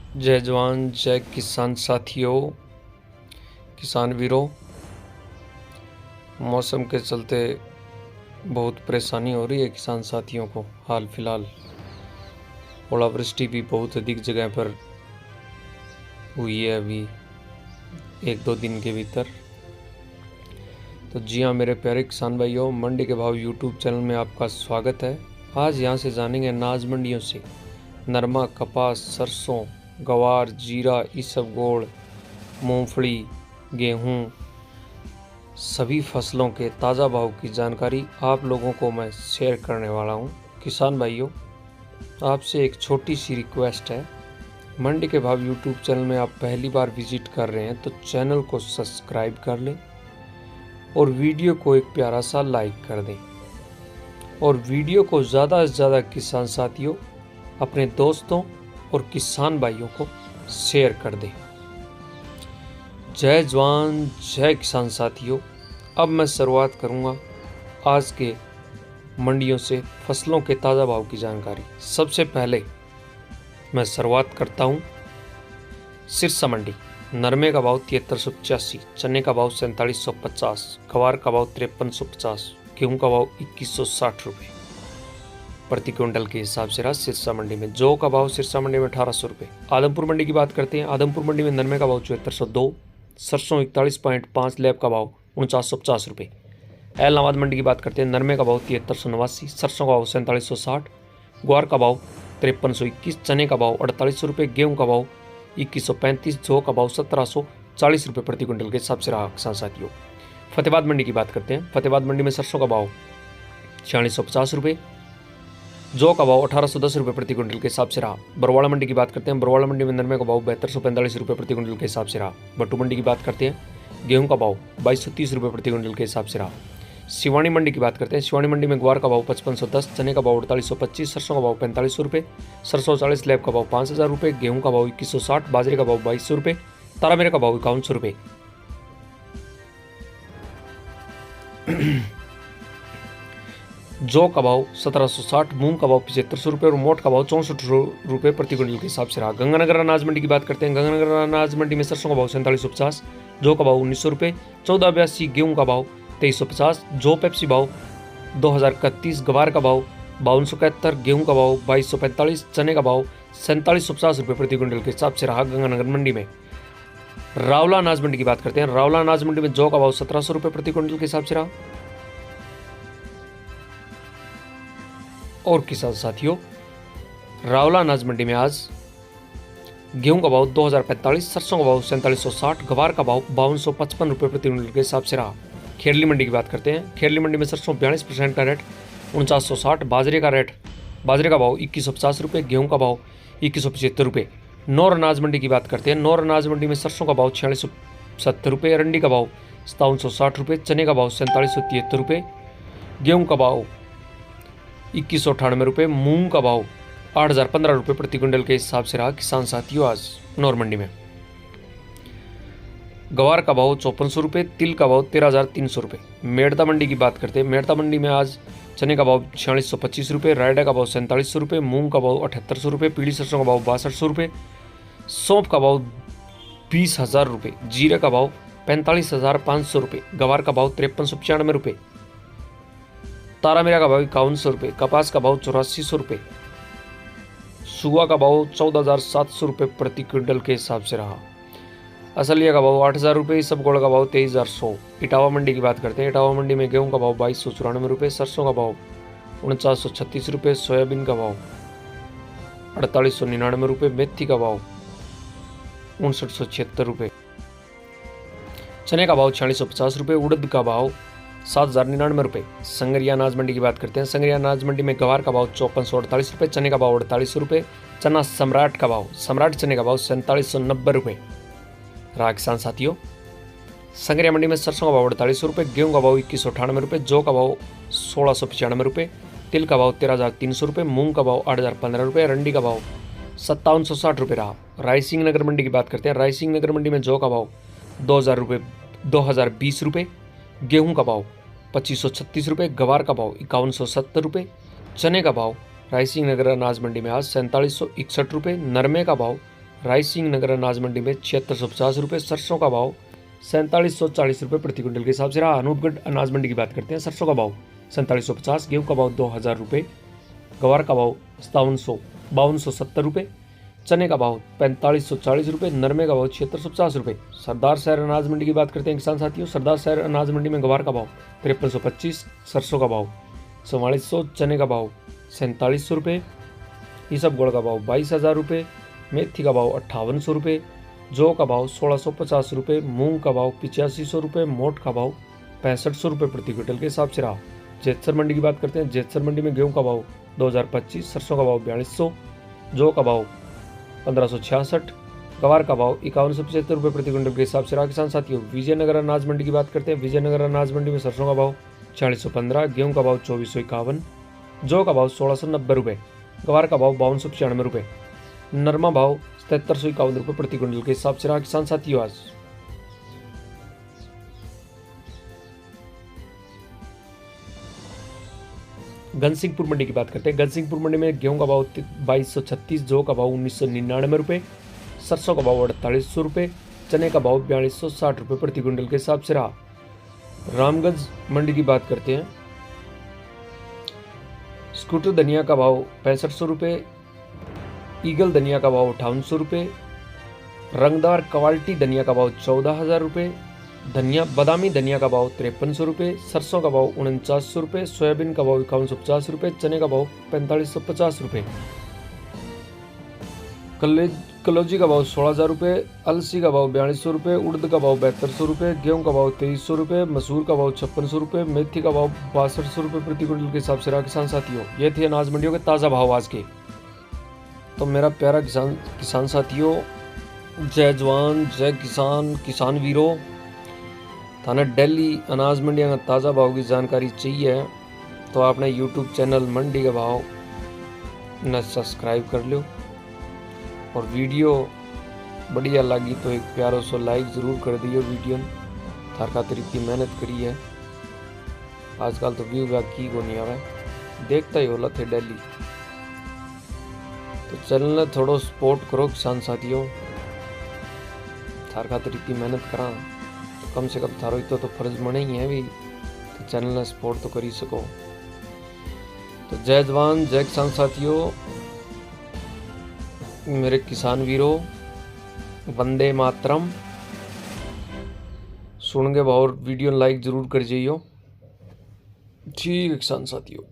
जय जवान जय किसान साथियों, किसान वीरों। मौसम के चलते बहुत परेशानी हो रही है किसान साथियों को। हाल फिलहाल ओलावृष्टि भी बहुत अधिक जगह पर हुई है अभी 1-2 दिन के भीतर। तो जी हाँ मेरे प्यारे किसान भाइयों, मंडी के भाव यूट्यूब चैनल में आपका स्वागत है। आज यहाँ से जानेंगे अनाज मंडियों से नरमा, कपास, सरसों, गवार, जीरा, इसबगोल, मूंगफली, गेहूं, सभी फसलों के ताज़ा भाव की जानकारी आप लोगों को मैं शेयर करने वाला हूं। किसान भाइयों, आपसे एक छोटी सी रिक्वेस्ट है। मंडी के भाव यूट्यूब चैनल में आप पहली बार विजिट कर रहे हैं तो चैनल को सब्सक्राइब कर लें और वीडियो को एक प्यारा सा लाइक कर दें, और वीडियो को ज़्यादा से ज़्यादा किसान साथियों, अपने दोस्तों और किसान भाइयों को शेयर कर दें। जय जवान जय किसान साथियों। अब मैं शुरुआत करूंगा आज के मंडियों से फसलों के ताज़ा भाव की जानकारी। सबसे पहले मैं शुरुआत करता हूं सिरसा मंडी। नरमे का भाव 7385, चने का भाव 4750, गवार का भाव 5350, गेहूं का भाव 2160 रुपये प्रति क्विंटल के हिसाब से रहा सिरसा मंडी में। जौ का भाव सिरसा मंडी में 1800 रुपये। आदमपुर मंडी की बात करते हैं। आदमपुर मंडी में नरमे का भाव 7402, सरसों 41.5, लैब का भाव 4950 रुपये। एलनाबाद मंडी की बात करते हैं। नरमे का भाव 7389, सरसों का भाव 4760, ग्वार का भाव 5321, चने का भाव 4800 रुपये, गेहूँ का भाव 2135, जौ का भाव 1740 रुपये प्रति क्विंटल के हिसाब से रहा किसान साथियों। फतेहाबाद मंडी की बात करते हैं। फतेहाबाद मंडी में सरसों का भाव 4650 रुपये, जौ का भाव 1810 रुपये प्रति क्विंटल के हिसाब से रहा। बरवाड़ा मंडी की बात करते हैं। बरवाड़ा मंडी में नरमे का भाव 7245 रुपये प्रति क्विंटल के हिसाब से रहा। बट्टू मंडी की बात करते हैं। गेहूं का भाव 2230 रुपये प्रति क्विंटल के हिसाब से रहा। सिवानी मंडी की बात करते हैं। सिवानी मंडी में ग्वार का भाव 5510, चने का भाव 4825, सरसों का भाव 4500 रुपये, सरसों 40, लैब का भाव 5000 रुपये, गेहूं का भाव 2160, बाजरे का भाव 2200 रुपये, तारामीरा का भाव 5100 रुपये। जौ का भाव 1760, मूंग का भाव 7500 रुपये और मोट का भाव 64 रुपये प्रति क्विंटल के हिसाब से रहा। गंगानगर अनाज मंडी की बात करते हैं। गंगानगर अनाज मंडी में सरसों का भाव 4750, जौ का भाव 1900 रुपये, 1482, गेहूं का भाव 2350, जौ पेप्सी भाव 2031, गवार का भाव 5271, गेहूं का भाव 2245, चने का भाव 4750 रुपये प्रति क्विंटल के हिसाब से रहा गंगानगर मंडी में। रावला अनाज मंडी की बात करते हैं। रावला अनाज मंडी में जौ का भाव 1700 रुपये प्रति क्विंटल के हिसाब से रहा। और किसान साथियों, रावला अनाज मंडी में आज गेहूं का भाव 2045, सरसों का भाव 4760, गवार का भाव 5255 रुपये प्रति क्विंटल के हिसाब से रहा। खेरली मंडी की बात करते हैं। खेरली मंडी में सरसों 42% का रेट 4960, बाजरे का भाव 2150 रुपये, गेहूं का भाव 2175 रुपये। नौर अनाज मंडी की बात करते हैं। नौर अनाज मंडी में सरसों का भाव 4670 रुपये, अरंडी का भाव 5760 रुपये, चने का भाव 4773 रुपये, गेहूं का भाव 2198 रुपये, मूंग का भाव 8015 रुपये प्रति क्विंटल के हिसाब से रहा किसान साथियों आज नौर मंडी में। गवार का भाव 5400 रुपये, तिल का भाव 13300 रुपये। मेड़ता मंडी की बात करते हैं। मेड़ता मंडी में आज चने का भाव 4625 रुपये, रायडा का भाव 4700 रुपये, मूंग का भाव 7800 रुपये, पीली सरसों का भाव 6200 रुपये, सौंफ का भाव 20,000 रुपये, जीरे का भाव 45,500 रुपये, गवार का भाव 5395 रुपये, तारामीरा का भाव 5100 रुपये, कपास का भाव 8400 रुपये, सुआ का भाव 14,700 रुपये प्रति क्विंटल के हिसाब से रहा। असलिया का भाव 8,000 रुपये, इसबगोल का भाव 23,100। इटावा मंडी की बात करते हैं। इटावा मंडी में गेहूं का भाव 2294 रुपये, सरसों का भाव 4936 रुपये, सोयाबीन का भाव 4899 रुपये, मेथी का भाव 5976 रुपये, चने का भाव 4650 रुपये, उड़द का भाव 7099 रुपये। संगरिया अनाज मंडी की बात करते हैं। संगरिया अनाज मंडी में गवार का भाव 5448 रुपये, चने का भाव 4800 रुपये, चना सम्राट का भाव, सम्राट चने का भाव 4790 रुपये रहा किसान साथियों। संगरिया मंडी में सरसों का भाव 4800 रुपये, गेहूं का भाव 2198 रुपये, जौ का भाव 1695 रुपये, तिल का भाव 13,300 रुपये, मूंग का भाव 8,015 रुपये, रंडी का भाव 5760 रुपये रहा। रायसिंह नगर मंडी की बात करते हैं। रायसिंह नगर मंडी में जौ का भाव 2020 रुपये, गेहूं का भाव 2536 रुपये, गवार का भाव 5170 रुपये, चने का भाव रायसिंह नगर अनाज मंडी में आज 4761 रुपये, नरमे का भाव रायसिंह नगर अनाज मंडी में 7650 रुपये, सरसों का भाव 4740 रुपये प्रति क्विंटल के हिसाब से रहा। अनूपगढ़ अनाज मंडी की बात करते हैं, सरसों का भाव 4750, गेहूँ का भाव 2000 रुपये, गवार का भाव 5270 रुपये, चने का भाव 4540 रुपये, नरमे का भाव 7650 रुपये। सरदार शहर अनाज मंडी की बात करते हैं किसान साथियों, सरदार शहर अनाज मंडी में गवार का भाव 5325, सरसों का भाव 4400, चने का भाव 4700 रुपये, इसबगोल का भाव 22000 रुपये, मेथी का भाव 5800 रुपये, जौ का भाव 1650 रुपये, मूंग का भाव 8500 रुपये, मोट का भाव 6500 रुपये प्रति क्विंटल के हिसाब से रहा। जेतसर मंडी की बात करते हैं, जेतसर मंडी में गेहूं का भाव 2025, सरसों का भाव 4200, जौ का भाव 1566, गवार का भाव 5175 रुपये प्रति क्विंटल के हिसाब से रहा। किसान साथियों, विजयनगर अनाज मंडी की बात करते हैं, विजयनगर अनाज मंडी में सरसों का भाव 4615, गेहूं का भाव 2451, जौ का भाव 1690 रुपये, गवार का भाव 5295 रुपये, नरमा भाव 7751 रुपये प्रति क्विंटल के हिसाब से रहा। किसान साथियों, आज घनसिंहपुर मंडी की बात करते हैं, घनसिंहपुर मंडी में गेहूं का भाव 2236, जौ का भाव 1999 रुपये, सरसों का भाव 4800 रुपये, चने का भाव 4260 रुपये प्रति क्विंटल के हिसाब से रहा। रामगंज मंडी की बात करते हैं, स्कूटर धनिया का भाव 6500 रुपये, ईगल धनिया का भाव 5800 रुपये, रंगदार क्वालिटी धनिया का भाव 14000 रुपये, धनिया बादामी धनिया का भाव 5300 रुपये, सरसों का भाव 4900 रुपये, सोयाबीन का भाव 5150 रुपये, चने का भाव 4550 रुपये, कलौजी का भाव 16000 रुपये, अलसी का भाव 4200 रुपये, उड़द का भाव 7200 रुपये, गेहूं का भाव 2300 रुपये, मसूर का भाव 5600 रुपये, मेथी का भाव 6200 रुपये प्रति क्विंटल के हिसाब से रहा। किसान साथियों, ये थे अनाज मंडियों के ताज़ा भाव आज के। तो मेरा प्यारा किसान साथियों, जय जवान जय किसान, किसान वीरों, थाना दिल्ली अनाज मंडियों का ताज़ा भाव की जानकारी चाहिए तो आपने यूट्यूब चैनल मंडी का भाव न सब्सक्राइब कर लो, और वीडियो बढ़िया लगी तो एक प्यारो सो लाइक ज़रूर कर दियो। वीडियो थार खातिर इतनी मेहनत करी है, आजकल तो व्यू बैक की को नहीं आवे, देखता ही होला थे दिल्ली, तो चैनल थोड़ो सपोर्ट करो किसान साथियों, थार खातिर इतनी मेहनत करा तो कम से कम थारो इतो तो फर्ज बने ही है भी, तो चैनल ने सपोर्ट तो कर ही सको। तो जय जवान जय किसान साथियों, मेरे किसान वीरों, वंदे मातरम। सुन के और वीडियो लाइक जरूर कर जाइयो। ठीक है किसान साथियों।